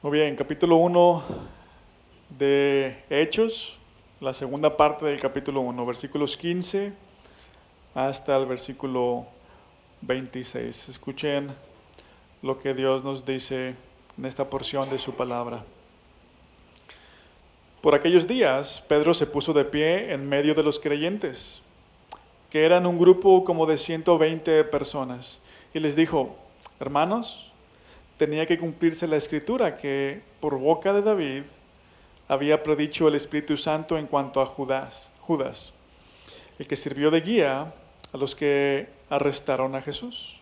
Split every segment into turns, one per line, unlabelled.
Muy bien, capítulo 1 de Hechos, la segunda parte del capítulo 1, versículos 15 hasta el versículo 26. Escuchen lo que Dios nos dice en esta porción de su palabra. Por aquellos días, Pedro se puso de pie en medio de los creyentes, que eran un grupo como de 120 personas, y les dijo: hermanos, tenía que cumplirse la escritura que por boca de David había predicho el Espíritu Santo en cuanto a Judas, el que sirvió de guía a los que arrestaron a Jesús.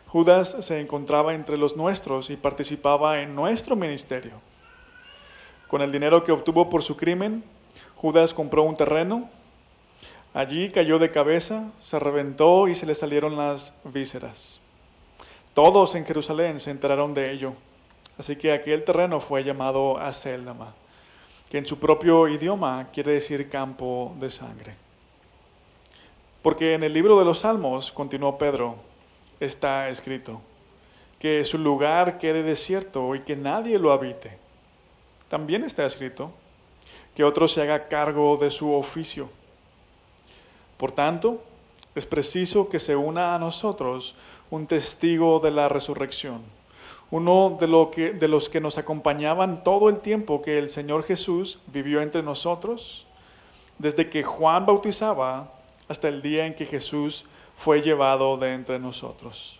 Judas se encontraba entre los nuestros y participaba en nuestro ministerio. Con el dinero que obtuvo por su crimen, Judas compró un terreno. Allí cayó de cabeza, se reventó y se le salieron las vísceras. Todos en Jerusalén se enteraron de ello, así que aquel terreno fue llamado Acéldama, que en su propio idioma quiere decir campo de sangre. Porque en el libro de los Salmos, continuó Pedro, está escrito, que su lugar quede desierto y que nadie lo habite. También está escrito, que otro se haga cargo de su oficio. Por tanto, es preciso que se una a nosotros un testigo de la resurrección, uno de los que nos acompañaban todo el tiempo que el Señor Jesús vivió entre nosotros, desde que Juan bautizaba hasta el día en que Jesús fue llevado de entre nosotros.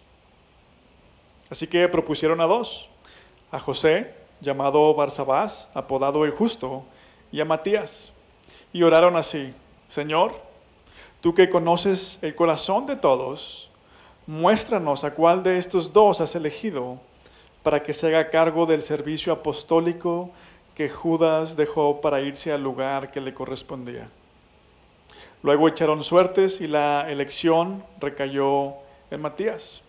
Así que propusieron a dos, a José, llamado Barsabás, apodado el Justo, y a Matías, y oraron así: Señor, tú que conoces el corazón de todos, muéstranos a cuál de estos dos has elegido para que se haga cargo del servicio apostólico que Judas dejó para irse al lugar que le correspondía. Luego echaron suertes y la elección recayó en Matías.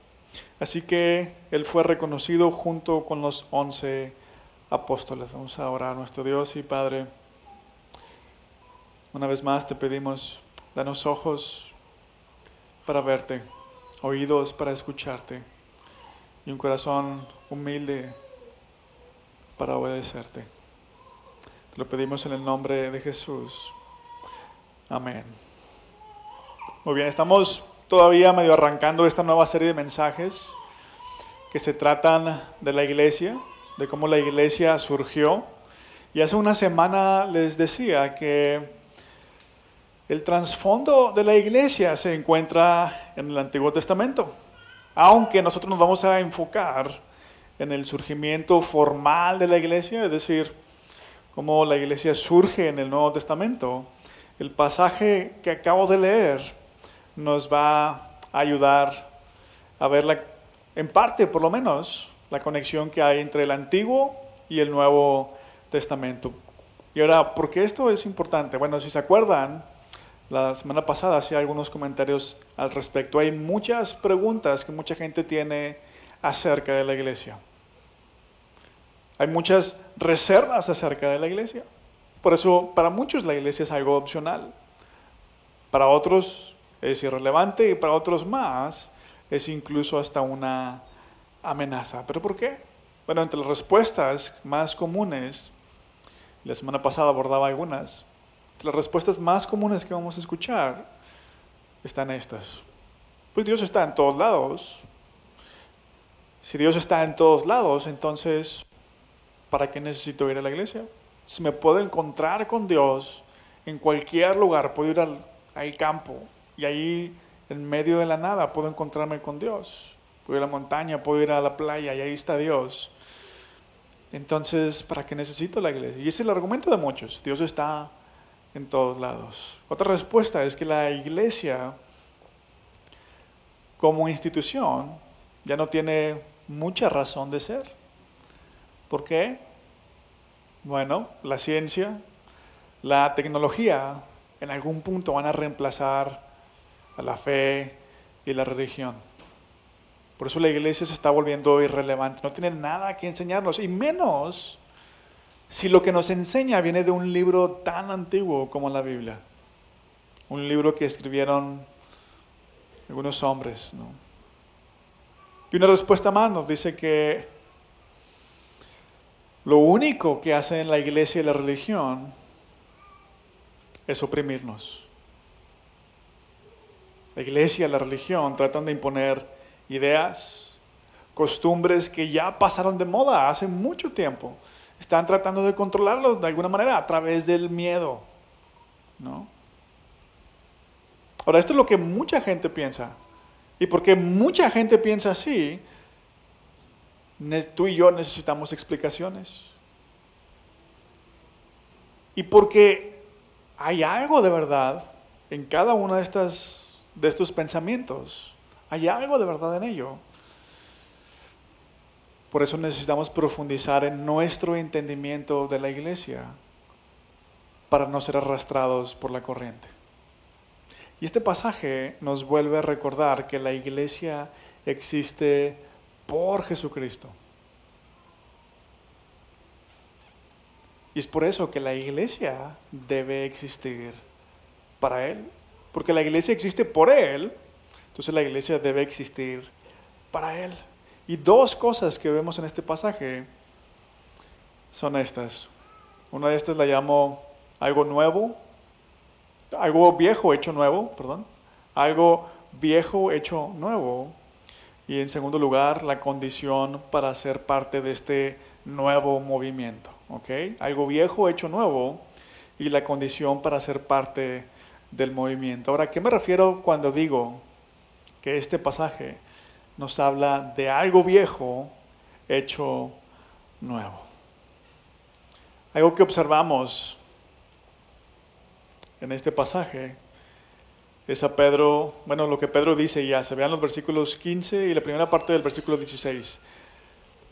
Así que él fue reconocido junto con los 11 apóstoles. Vamos a orar a nuestro Dios y Padre. Una vez más te pedimos, danos ojos para verte, oídos para escucharte y un corazón humilde para obedecerte. Te lo pedimos en el nombre de Jesús. Amén. Muy bien, estamos todavía medio arrancando esta nueva serie de mensajes que se tratan de la iglesia, de cómo la iglesia surgió. Y hace una semana les decía que el trasfondo de la iglesia se encuentra en el Antiguo Testamento, aunque nosotros nos vamos a enfocar en el surgimiento formal de la iglesia, es decir, cómo la iglesia surge en el Nuevo Testamento. El pasaje que acabo de leer nos va a ayudar a ver, en parte por lo menos, la conexión que hay entre el Antiguo y el Nuevo Testamento. Y ahora, ¿por qué esto es importante? Bueno, si se acuerdan, la semana pasada hacía algunos comentarios al respecto. Hay muchas preguntas que mucha gente tiene acerca de la iglesia. Hay muchas reservas acerca de la iglesia. Por eso, para muchos la iglesia es algo opcional. Para otros es irrelevante y para otros más es incluso hasta una amenaza. ¿Pero por qué? Bueno, entre las respuestas más comunes, la semana pasada abordaba algunas, las respuestas más comunes que vamos a escuchar están estas. Pues Dios está en todos lados. Si Dios está en todos lados, entonces, ¿para qué necesito ir a la iglesia? Si me puedo encontrar con Dios en cualquier lugar, puedo ir al campo y ahí en medio de la nada puedo encontrarme con Dios. Puedo ir a la montaña, puedo ir a la playa y ahí está Dios. Entonces, ¿para qué necesito la iglesia? Y ese es el argumento de muchos. Dios está en todos lados. Otra respuesta es que la iglesia como institución ya no tiene mucha razón de ser. ¿Por qué? Bueno, la ciencia, la tecnología en algún punto van a reemplazar a la fe y la religión. Por eso la iglesia se está volviendo irrelevante. No tiene nada que enseñarnos, y menos si lo que nos enseña viene de un libro tan antiguo como la Biblia. Un libro que escribieron algunos hombres, ¿no? Y una respuesta más nos dice que Lo único que hacen la iglesia y la religión es oprimirnos. La iglesia y la religión tratan de imponer ideas, costumbres que ya pasaron de moda hace mucho tiempo. Están tratando de controlarlos de alguna manera a través del miedo, ¿no? Ahora, esto es lo que mucha gente piensa. Y porque mucha gente piensa así, tú y yo necesitamos explicaciones. Y porque hay algo de verdad en cada uno de estos pensamientos. Hay algo de verdad en ello. Por eso necesitamos profundizar en nuestro entendimiento de la iglesia para no ser arrastrados por la corriente. Y este pasaje nos vuelve a recordar que la iglesia existe por Jesucristo. Y es por eso que la iglesia debe existir para Él. Porque la iglesia existe por Él, entonces la iglesia debe existir para Él. Y dos cosas que vemos en este pasaje son estas. Una de estas la llamo algo nuevo, algo viejo hecho nuevo, perdón. Algo viejo hecho nuevo. Y en segundo lugar, la condición para ser parte de este nuevo movimiento. ¿Ok? Algo viejo hecho nuevo y la condición para ser parte del movimiento. Ahora, ¿a qué me refiero cuando digo que este pasaje nos habla de algo viejo hecho nuevo? Algo que observamos en este pasaje es a Pedro, bueno, lo que Pedro dice ya, se vean los versículos 15 y la primera parte del versículo 16.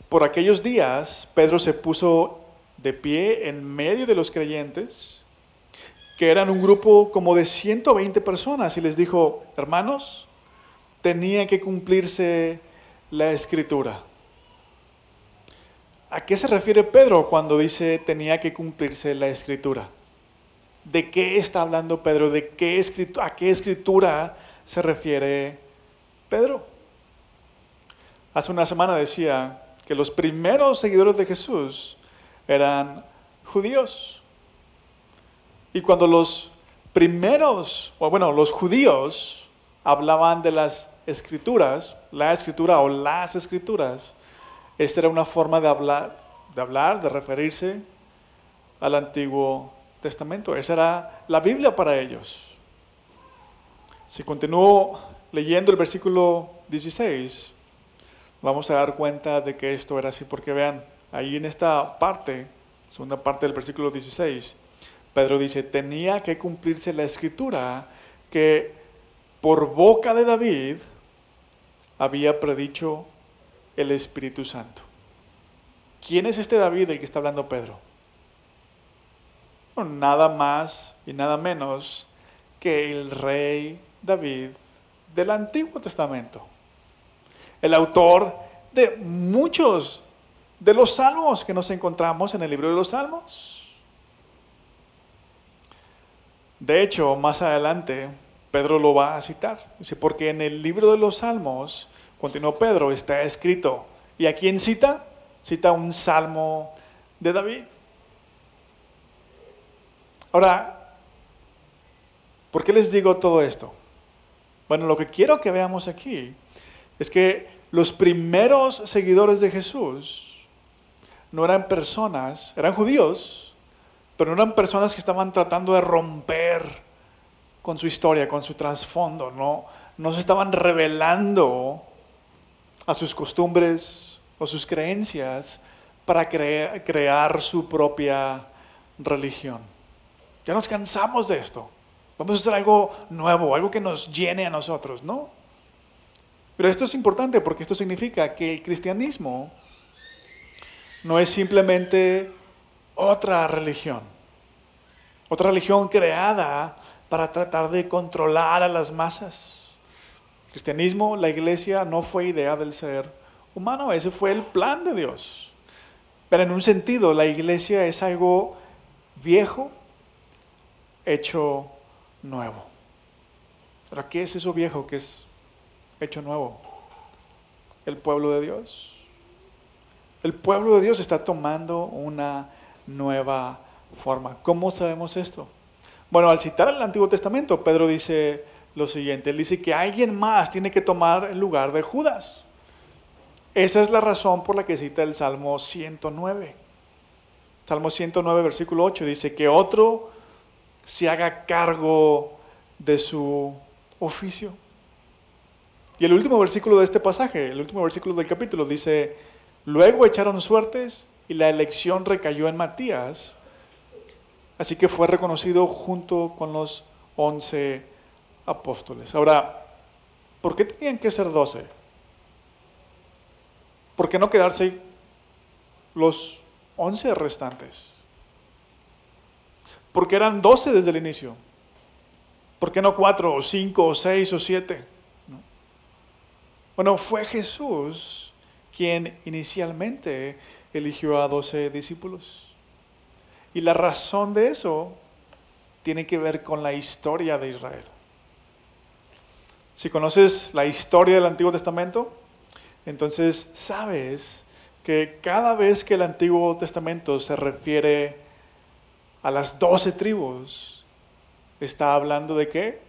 Por aquellos días, Pedro se puso de pie en medio de los creyentes, que eran un grupo como de 120 personas, y les dijo: hermanos, tenía que cumplirse la Escritura. ¿A qué se refiere Pedro cuando dice tenía que cumplirse la Escritura? ¿De qué está hablando Pedro? ¿A qué Escritura se refiere Pedro? Hace una semana decía que los primeros seguidores de Jesús eran judíos. Y cuando los judíos hablaban de las escrituras, la escritura o las escrituras, esta era una forma de hablar, de referirse al Antiguo Testamento. Esa era la Biblia para ellos. Si continúo leyendo el versículo 16, vamos a dar cuenta de que esto era así, porque vean, ahí en esta parte, segunda parte del versículo 16, Pedro dice: tenía que cumplirse la escritura que por boca de David había predicho el Espíritu Santo. ¿Quién es este David del que está hablando Pedro? Bueno, nada más y nada menos que el rey David del Antiguo Testamento. El autor de muchos de los salmos que nos encontramos en el libro de los Salmos. De hecho, más adelante, Pedro lo va a citar. Dice, porque en el libro de los Salmos, continuó Pedro, está escrito. ¿Y a quién cita? Cita un salmo de David. Ahora, ¿por qué les digo todo esto? Bueno, lo que quiero que veamos aquí es que los primeros seguidores de Jesús no eran personas, eran judíos, pero no eran personas que estaban tratando de romper con su historia, con su trasfondo, no se estaban rebelando a sus costumbres o sus creencias para crear su propia religión. Ya nos cansamos de esto. Vamos a hacer algo nuevo, algo que nos llene a nosotros, ¿no? Pero esto es importante porque esto significa que el cristianismo no es simplemente otra religión creada para tratar de controlar a las masas. El cristianismo, la iglesia, no fue idea del ser humano, ese fue el plan de Dios. Pero en un sentido, la iglesia es algo viejo hecho nuevo. ¿Pero qué es eso viejo que es hecho nuevo? El pueblo de Dios. El pueblo de Dios está tomando una nueva forma. ¿Cómo sabemos esto? Bueno, al citar el Antiguo Testamento, Pedro dice lo siguiente. Él dice que alguien más tiene que tomar el lugar de Judas. Esa es la razón por la que cita el Salmo 109. Salmo 109, versículo 8, dice que otro se haga cargo de su oficio. Y el último versículo de este pasaje, el último versículo del capítulo, dice: luego echaron suertes y la elección recayó en Matías, así que fue reconocido junto con los 11 apóstoles. Ahora, ¿por qué tenían que ser 12? ¿Por qué no quedarse los 11 restantes? Porque eran 12 desde el inicio. ¿Por qué no 4 o 5 o 6 o 7? ¿No? Bueno, fue Jesús quien inicialmente eligió a 12 discípulos. Y la razón de eso tiene que ver con la historia de Israel. Si conoces la historia del Antiguo Testamento, entonces sabes que cada vez que el Antiguo Testamento se refiere a las 12 tribus, está hablando ¿de qué?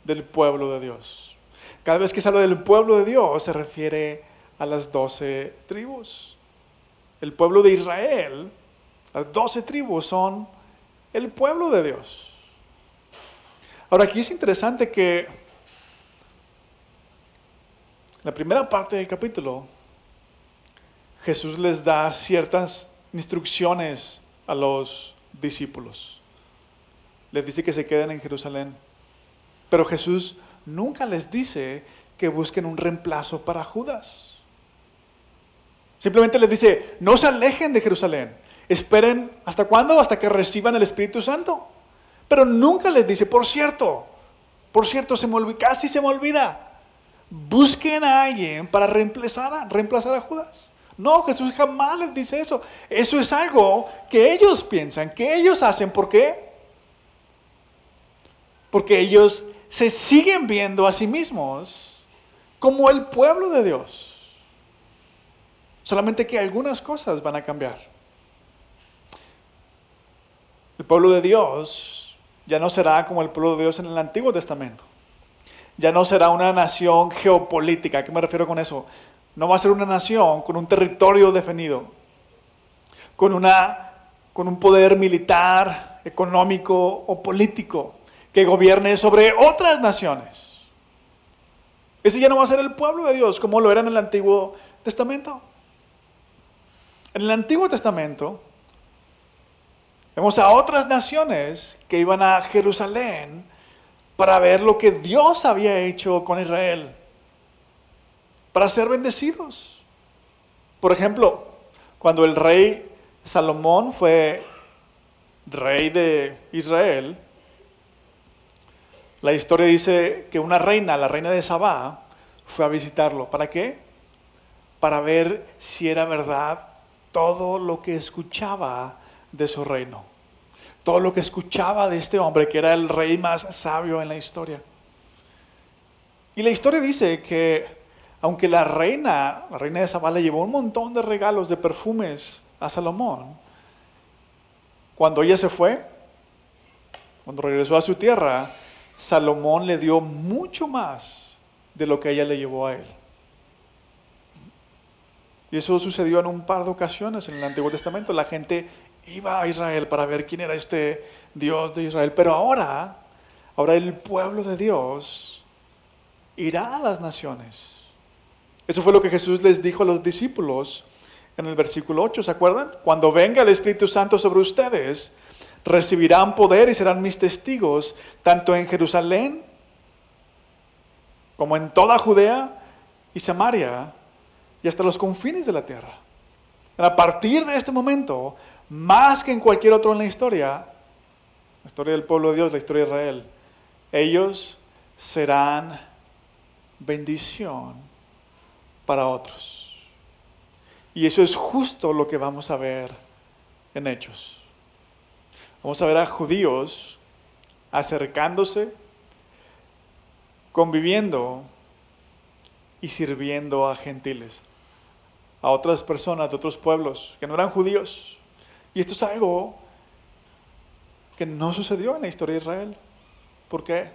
Del pueblo de Dios. Cada vez que se habla del pueblo de Dios, se refiere a las 12 tribus. El pueblo de Israel, las 12 tribus son el pueblo de Dios. Ahora, aquí es interesante que la primera parte del capítulo, Jesús les da ciertas instrucciones a los discípulos. Les dice que se queden en Jerusalén. Pero Jesús nunca les dice que busquen un reemplazo para Judas. Simplemente les dice: no se alejen de Jerusalén. Esperen, ¿hasta cuándo? Hasta que reciban el Espíritu Santo. Pero nunca les dice: por cierto, casi se me olvida. Busquen a alguien para reemplazar a Judas. No, Jesús jamás les dice eso. Eso es algo que ellos piensan, que ellos hacen. ¿Por qué? Porque ellos se siguen viendo a sí mismos como el pueblo de Dios. Solamente que algunas cosas van a cambiar. El pueblo de Dios ya no será como el pueblo de Dios en el Antiguo Testamento. Ya no será una nación geopolítica. ¿A qué me refiero con eso? No va a ser una nación con un territorio definido, con un poder militar, económico o político que gobierne sobre otras naciones. Ese ya no va a ser el pueblo de Dios como lo era en el Antiguo Testamento. En el Antiguo Testamento vemos a otras naciones que iban a Jerusalén para ver lo que Dios había hecho con Israel, para ser bendecidos. Por ejemplo, cuando el rey Salomón fue rey de Israel, la historia dice que una reina, la reina de Sabá, fue a visitarlo. ¿Para qué? Para ver si era verdad todo lo que escuchaba de su reino. Todo lo que escuchaba de este hombre, que era el rey más sabio en la historia. Y la historia dice que, aunque la reina de Sabá le llevó un montón de regalos, de perfumes a Salomón, cuando ella se fue, cuando regresó a su tierra, Salomón le dio mucho más de lo que ella le llevó a él. Y eso sucedió en un par de ocasiones en el Antiguo Testamento. La gente iba a Israel para ver quién era este Dios de Israel. Pero ahora el pueblo de Dios irá a las naciones. Eso fue lo que Jesús les dijo a los discípulos en el versículo 8, ¿se acuerdan? Cuando venga el Espíritu Santo sobre ustedes, recibirán poder y serán mis testigos, tanto en Jerusalén como en toda Judea y Samaria y hasta los confines de la tierra. A partir de este momento, más que en cualquier otro en la historia del pueblo de Dios, la historia de Israel, ellos serán bendición para otros. Y eso es justo lo que vamos a ver en Hechos. Vamos a ver a judíos acercándose, conviviendo y sirviendo a gentiles. a otras personas de otros pueblos que no eran judíos. Y esto es algo que no sucedió en la historia de Israel. ¿Por qué?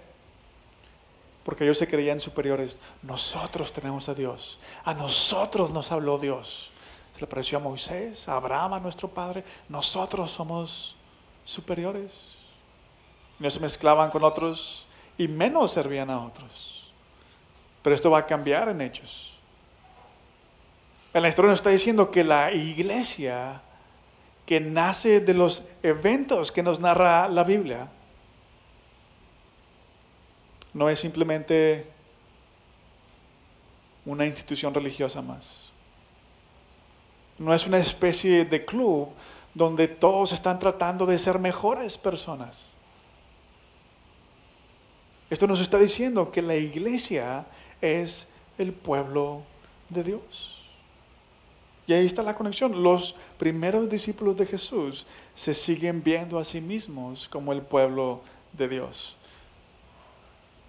Porque ellos se creían superiores. Nosotros tenemos a Dios. A nosotros nos habló Dios. Se le apareció a Moisés, a Abraham, a nuestro padre. Nosotros somos superiores. No se mezclaban con otros y menos servían a otros. Pero esto va a cambiar en Hechos. En la historia nos está diciendo que la iglesia que nace de los eventos que nos narra la Biblia no es simplemente una institución religiosa más. No es una especie de club donde todos están tratando de ser mejores personas. Esto nos está diciendo que la iglesia es el pueblo de Dios. Y ahí está la conexión. Los primeros discípulos de Jesús se siguen viendo a sí mismos como el pueblo de Dios.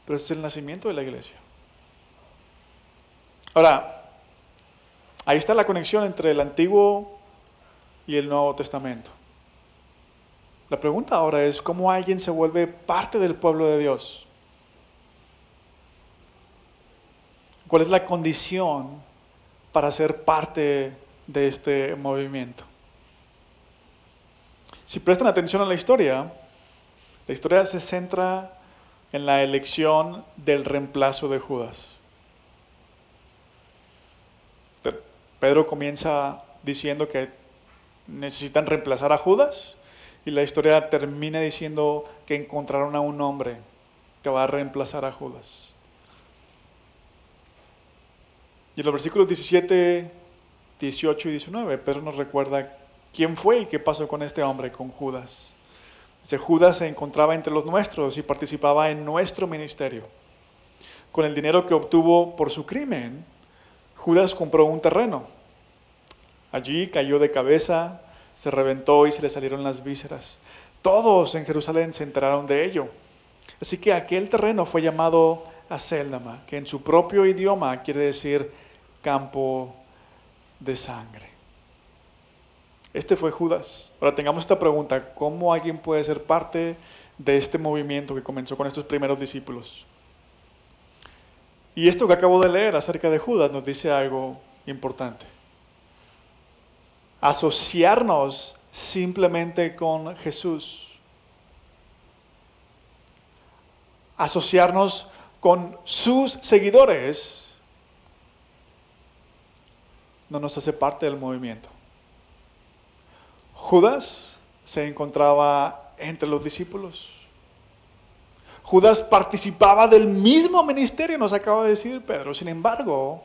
Pero es el nacimiento de la iglesia. Ahora, ahí está la conexión entre el Antiguo y el Nuevo Testamento. La pregunta ahora es, ¿cómo alguien se vuelve parte del pueblo de Dios? ¿Cuál es la condición para ser parte de este movimiento? Si prestan atención a la historia se centra en la elección del reemplazo de Judas. Pedro comienza diciendo que necesitan reemplazar a Judas y la historia termina diciendo que encontraron a un hombre que va a reemplazar a Judas. Y en los versículos 17, 18 y 19, Pedro nos recuerda quién fue y qué pasó con este hombre, con Judas. Judas se encontraba entre los nuestros y participaba en nuestro ministerio. Con el dinero que obtuvo por su crimen, Judas compró un terreno. Allí cayó de cabeza, se reventó y se le salieron las vísceras. Todos en Jerusalén se enteraron de ello. Así que aquel terreno fue llamado Acéldama, que en su propio idioma quiere decir campo de sangre. Este fue Judas. Ahora tengamos esta pregunta: ¿cómo alguien puede ser parte de este movimiento que comenzó con estos primeros discípulos? Y esto que acabo de leer acerca de Judas nos dice algo importante. Asociarnos simplemente con Jesús. Asociarnos con sus seguidores no nos hace parte del movimiento. Judas se encontraba entre los discípulos. Judas participaba del mismo ministerio, nos acaba de decir Pedro. Sin embargo,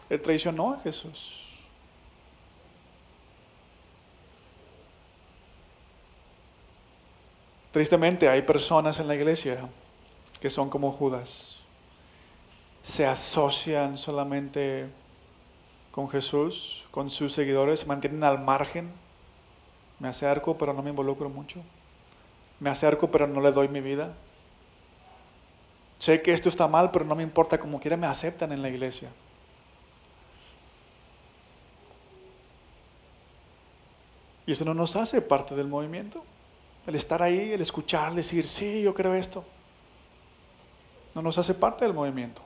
él traicionó a Jesús. Tristemente, hay personas en la iglesia que son como Judas. Se asocian solamente con Jesús, con sus seguidores, se mantienen al margen. Me acerco, pero no me involucro mucho. Me acerco, pero no le doy mi vida. Sé que esto está mal, pero no me importa, como quiera me aceptan en la iglesia. Y eso no nos hace parte del movimiento. El estar ahí, el escuchar, decir, sí, yo creo esto, no nos hace parte del movimiento.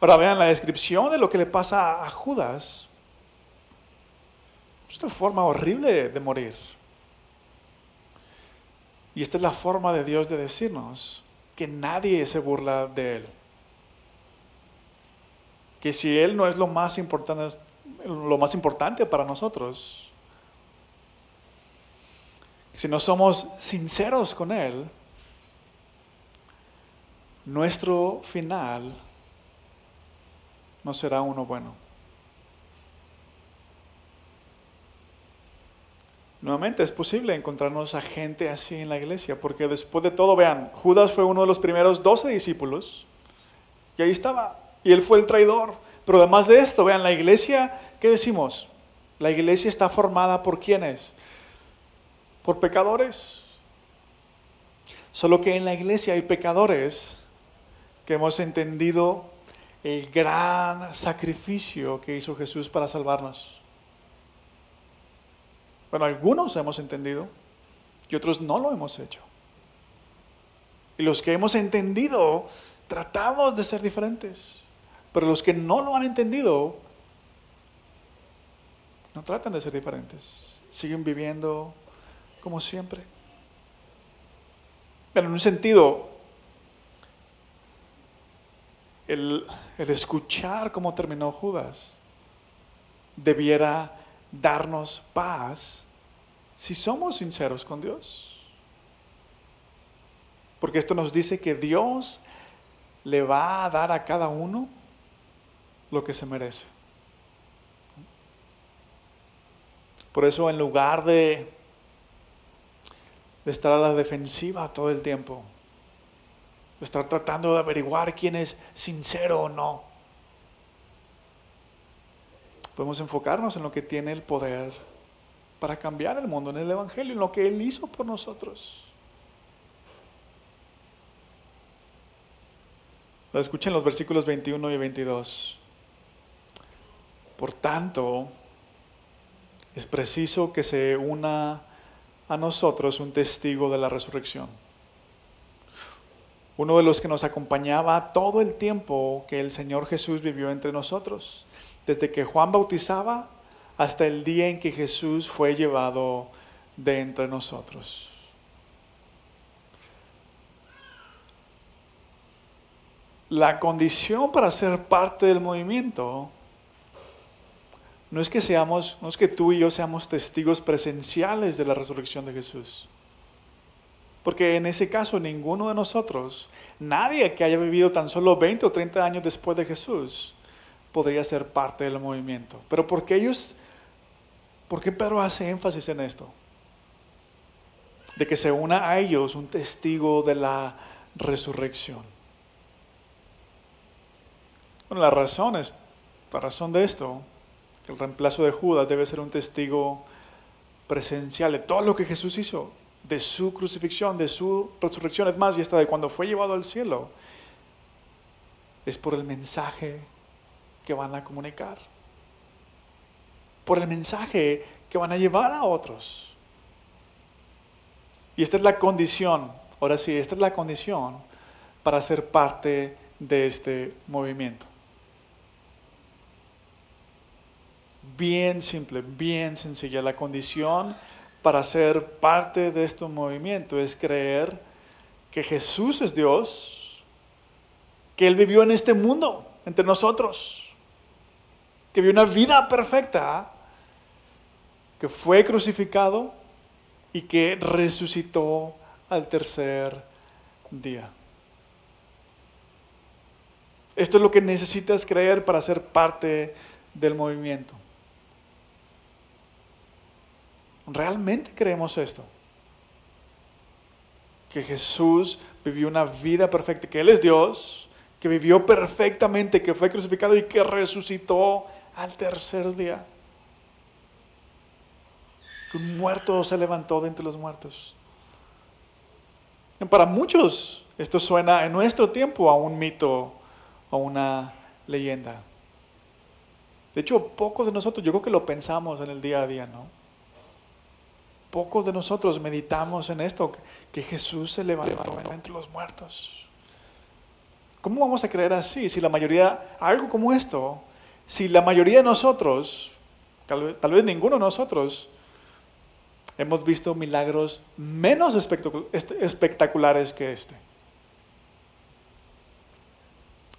Ahora vean la descripción de lo que le pasa a Judas. Es una forma horrible de morir. Y esta es la forma de Dios de decirnos que nadie se burla de Él. Que si Él no es lo más importante para nosotros, si no somos sinceros con Él, nuestro final no será uno bueno. Nuevamente es posible encontrarnos a gente así en la iglesia, porque después de todo, vean, Judas fue uno de los primeros 12 discípulos, y ahí estaba, y él fue el traidor. Pero además de esto, vean, la iglesia, ¿qué decimos? La iglesia está formada ¿por quiénes? Por pecadores. Solo que en la iglesia hay pecadores que hemos entendido el gran sacrificio que hizo Jesús para salvarnos. Bueno, algunos hemos entendido y otros no lo hemos hecho. Y los que hemos entendido, tratamos de ser diferentes. Pero los que no lo han entendido, no tratan de ser diferentes. Siguen viviendo como siempre. Pero en un sentido, el escuchar cómo terminó Judas debiera darnos paz si somos sinceros con Dios. Porque esto nos dice que Dios le va a dar a cada uno lo que se merece. Por eso, en lugar de estar a la defensiva todo el tiempo, de estar tratando de averiguar quién es sincero o no, podemos enfocarnos en lo que tiene el poder para cambiar el mundo, en el Evangelio, en lo que Él hizo por nosotros. Lo escuchen los versículos 21 y 22. Por tanto, es preciso que se una a nosotros un testigo de la resurrección. Uno de los que nos acompañaba todo el tiempo que el Señor Jesús vivió entre nosotros, desde que Juan bautizaba hasta el día en que Jesús fue llevado de entre nosotros. La condición para ser parte del movimiento no es que tú y yo seamos testigos presenciales de la resurrección de Jesús. Porque en ese caso ninguno de nosotros, nadie que haya vivido tan solo 20 o 30 años después de Jesús, podría ser parte del movimiento. Pero ¿por qué Pedro hace énfasis en esto? De que se una a ellos un testigo de la resurrección. Bueno, la razón de esto, que el reemplazo de Judas debe ser un testigo presencial de todo lo que Jesús hizo, de su crucifixión, de su resurrección, es más, y hasta de cuando fue llevado al cielo, es por el mensaje que van a comunicar, por el mensaje que van a llevar a otros. Y esta es la condición, ahora sí, esta es la condición para ser parte de este movimiento. Bien simple, bien sencilla. La condición para ser parte de este movimiento es creer que Jesús es Dios, que Él vivió en este mundo, entre nosotros, que vivió una vida perfecta, que fue crucificado y que resucitó al tercer día. Esto es lo que necesitas creer para ser parte del movimiento. ¿Realmente creemos esto? Que Jesús vivió una vida perfecta, que Él es Dios, que vivió perfectamente, que fue crucificado y que resucitó al tercer día. Que un muerto se levantó de entre los muertos. Para muchos esto suena en nuestro tiempo a un mito, a una leyenda. De hecho, pocos de nosotros, yo creo que lo pensamos en el día a día, ¿no? Pocos de nosotros meditamos en esto, que Jesús se levantó entre los muertos. ¿Cómo vamos a creer así? Si la mayoría, algo como esto, si la mayoría de nosotros, tal vez ninguno de nosotros, hemos visto milagros menos espectaculares que este.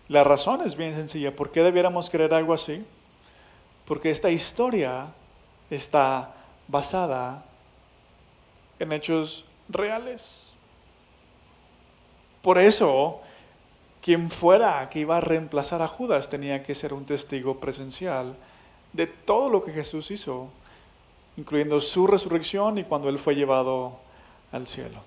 La razón es bien sencilla. ¿Por qué debiéramos creer algo así? Porque esta historia está basada en hechos reales. Por eso, quien fuera que iba a reemplazar a Judas tenía que ser un testigo presencial de todo lo que Jesús hizo, incluyendo su resurrección y cuando Él fue llevado al cielo.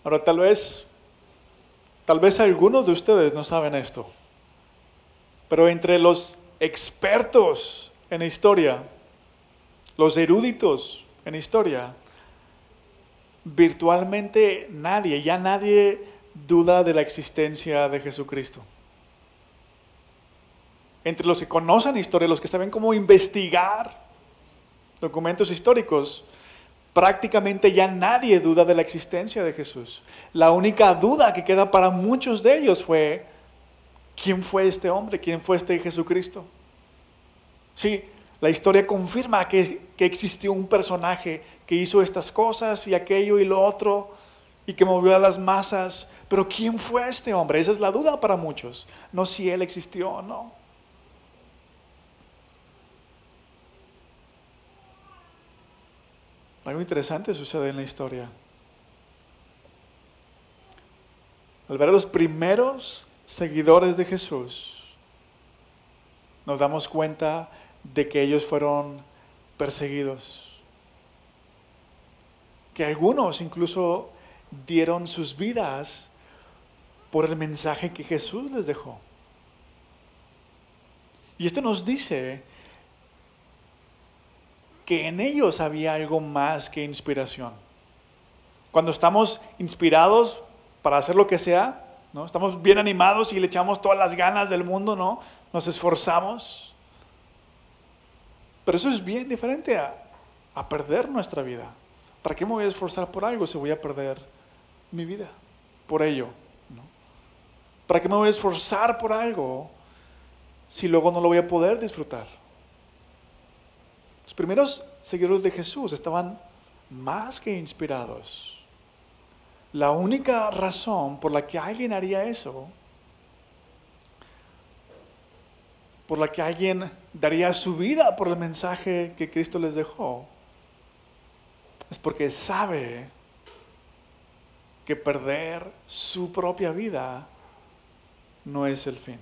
Ahora, tal vez algunos de ustedes no saben esto, pero entre los expertos en historia, los eruditos en historia, virtualmente nadie duda de la existencia de Jesucristo. Entre los que conocen historia, los que saben cómo investigar documentos históricos, prácticamente ya nadie duda de la existencia de Jesús. La única duda que queda para muchos de ellos fue, ¿quién fue este hombre? ¿Quién fue este Jesucristo? Sí, la historia confirma que existió un personaje que hizo estas cosas y aquello y lo otro y que movió a las masas. Pero ¿quién fue este hombre? Esa es la duda para muchos. No si él existió o no. Algo interesante sucede en la historia. Al ver a los primeros seguidores de Jesús, nos damos cuenta de que ellos fueron perseguidos. Que algunos incluso dieron sus vidas por el mensaje que Jesús les dejó. Y esto nos dice que en ellos había algo más que inspiración. Cuando estamos inspirados para hacer lo que sea, ¿no? Estamos bien animados y le echamos todas las ganas del mundo, ¿no? Nos esforzamos. Pero eso es bien diferente a perder nuestra vida. ¿Para qué me voy a esforzar por algo si voy a perder mi vida por ello? ¿No? ¿Para qué me voy a esforzar por algo si luego no lo voy a poder disfrutar? Los primeros seguidores de Jesús estaban más que inspirados. La única razón por la que alguien haría eso, por la que alguien daría su vida por el mensaje que Cristo les dejó, es porque sabe que perder su propia vida no es el fin.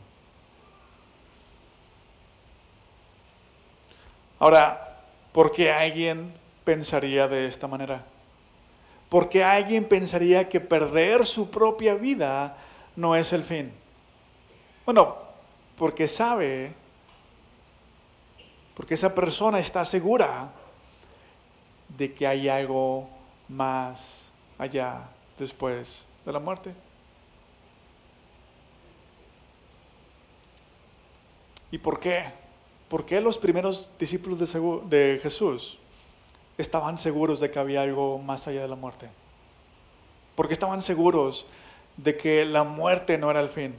Ahora, ¿por qué alguien pensaría de esta manera? ¿Por qué alguien pensaría que perder su propia vida no es el fin? Bueno, porque sabe, porque esa persona está segura de que hay algo más allá después de la muerte. ¿Y por qué? ¿Por qué los primeros discípulos de Jesús estaban seguros de que había algo más allá de la muerte? ¿Por qué estaban seguros de que la muerte no era el fin?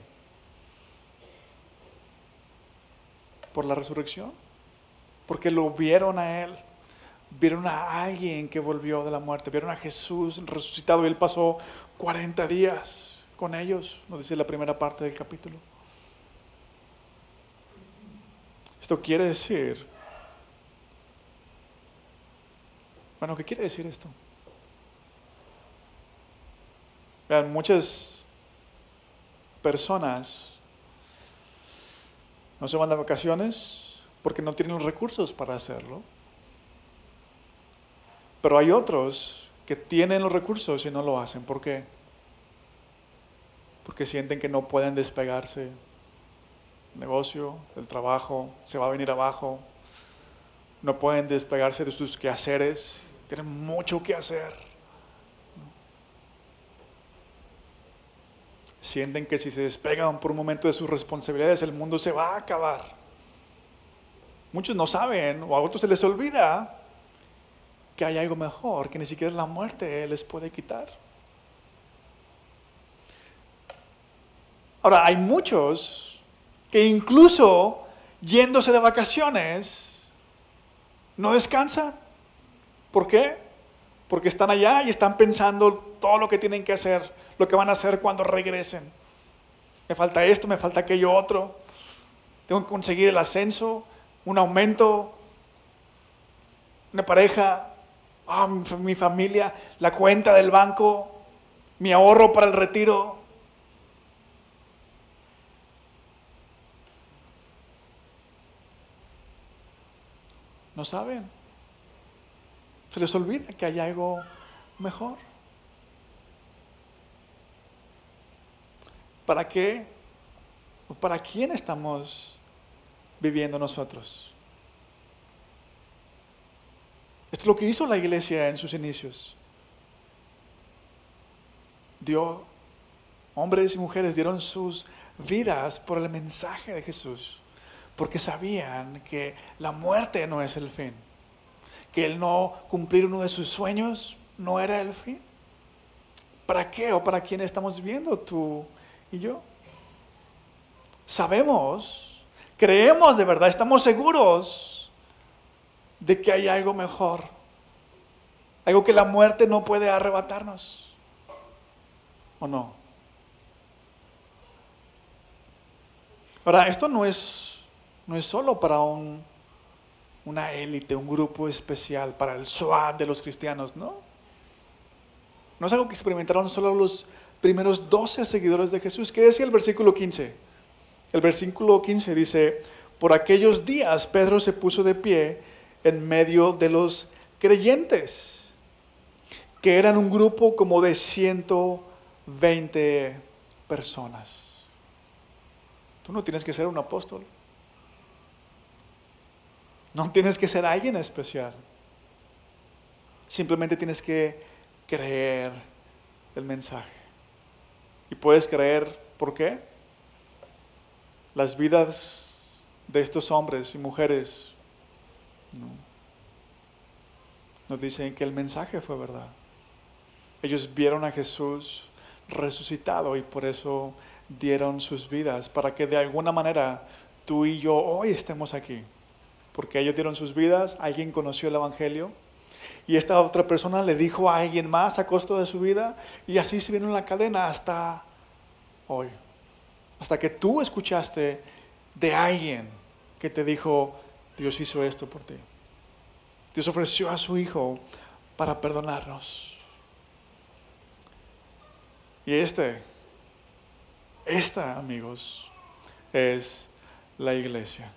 ¿Por la resurrección? Porque lo vieron a Él. Vieron a alguien que volvió de la muerte. Vieron a Jesús resucitado. Y Él pasó 40 días con ellos, nos dice la primera parte del capítulo. Esto quiere decir... Bueno, ¿qué quiere decir esto? Vean, muchas personas no se van de vacaciones porque no tienen los recursos para hacerlo. Pero hay otros que tienen los recursos y no lo hacen. ¿Por qué? Porque sienten que no pueden despegarse del negocio, del trabajo, se va a venir abajo. No pueden despegarse de sus quehaceres, tienen mucho que hacer. Sienten que si se despegan por un momento de sus responsabilidades, el mundo se va a acabar. Muchos no saben, o a otros se les olvida, que hay algo mejor, que ni siquiera la muerte les puede quitar. Ahora, hay muchos que incluso yéndose de vacaciones, no descansan. ¿Por qué? Porque están allá y están pensando todo lo que tienen que hacer, lo que van a hacer cuando regresen. Me falta esto, me falta aquello otro. Tengo que conseguir el ascenso, un aumento, una pareja, mi familia, la cuenta del banco, mi ahorro para el retiro. No saben. Se les olvida que hay algo mejor. ¿Para qué? ¿O para quién estamos viviendo nosotros? Esto es lo que hizo la iglesia en sus inicios. Dio Hombres y mujeres dieron sus vidas por el mensaje de Jesús, porque sabían que la muerte no es el fin, que el no cumplir uno de sus sueños no era el fin. ¿Para qué o para quién estamos viviendo tú y yo? Sabemos, creemos de verdad, estamos seguros de que hay algo mejor, algo que la muerte no puede arrebatarnos, ¿o no? Ahora, esto no es solo para una élite, un grupo especial, para el SWAT de los cristianos, ¿no? No es algo que experimentaron solo los primeros 12 seguidores de Jesús. ¿Qué decía el versículo 15? El versículo 15 dice, por aquellos días Pedro se puso de pie en medio de los creyentes, que eran un grupo como de 120 personas. Tú no tienes que ser un apóstol. No tienes que ser alguien especial. Simplemente tienes que creer el mensaje. Y puedes creer, ¿por qué? Las vidas de estos hombres y mujeres nos dicen que el mensaje fue verdad. Ellos vieron a Jesús resucitado y por eso dieron sus vidas, para que de alguna manera tú y yo hoy estemos aquí. Porque ellos dieron sus vidas, alguien conoció el Evangelio, y esta otra persona le dijo a alguien más a costo de su vida, y así se vino en la cadena hasta hoy. Hasta que tú escuchaste de alguien que te dijo, Dios hizo esto por ti. Dios ofreció a su Hijo para perdonarnos. Y esta, amigos, es la iglesia.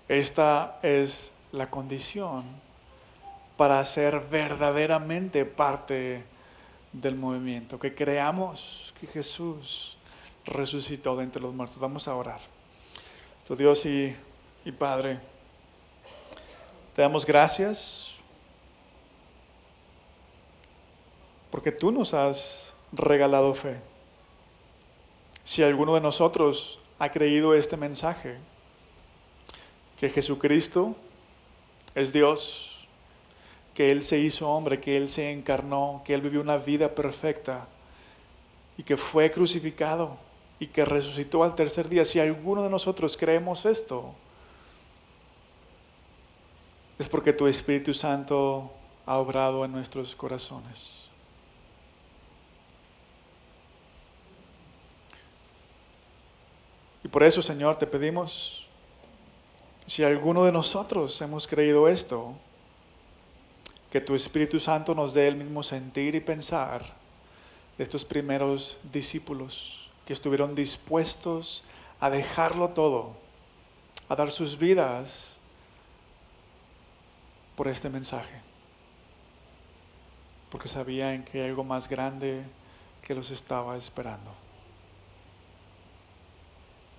Esta es la condición para ser verdaderamente parte del movimiento, que creamos que Jesús resucitó de entre los muertos. Vamos a orar. Nuestro Dios y Padre, te damos gracias porque tú nos has regalado fe. Si alguno de nosotros ha creído este mensaje, que Jesucristo es Dios, que Él se hizo hombre, que Él se encarnó, que Él vivió una vida perfecta y que fue crucificado y que resucitó al tercer día. Si alguno de nosotros creemos esto, es porque tu Espíritu Santo ha obrado en nuestros corazones. Y por eso, Señor, te pedimos, si alguno de nosotros hemos creído esto, que tu Espíritu Santo nos dé el mismo sentir y pensar de estos primeros discípulos que estuvieron dispuestos a dejarlo todo, a dar sus vidas por este mensaje, porque sabían que hay algo más grande que los estaba esperando.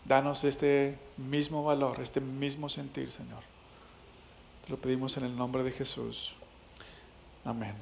Danos este mismo valor, este mismo sentir, Señor. Te lo pedimos en el nombre de Jesús. Amén.